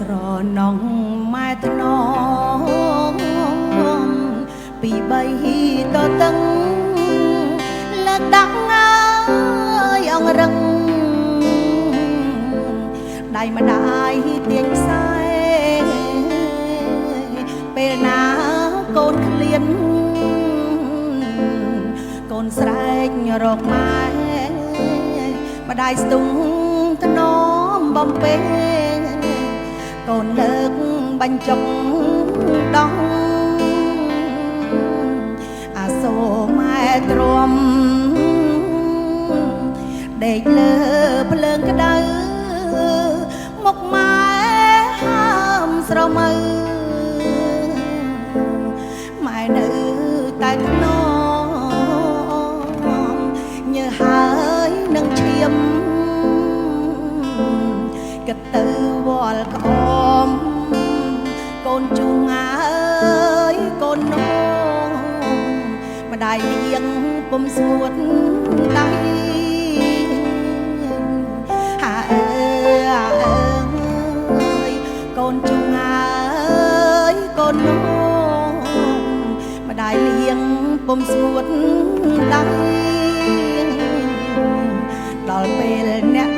ស្រណងម៉ែថ្នមពីបីតតឹងលើកដាក់អើយអង្រឹងដៃម្ដាយទាញខ្សែពេលណាកូនឃ្លានកូនស្រែករកម៉ែម្ដាយស្ទុំថ្នមបំពេកូនលើកបាញ់ចុកដោះអាសូរម៉ែទ្រាំដេកលើភ្លើងក្តៅមុខម៉ែហើមស្រមើម៉ែនៅតែថ្នមញើហើយនឹងឈាមគិតទៅវល់ក្អមកូនជុងអើយកូននងម្ដាយលៀងពុំស្ងួតដៃហាអើកូនជុងអើយកូននងម្ដាយលៀងពុំស្ងួតដៃដល់ពេលអ្នក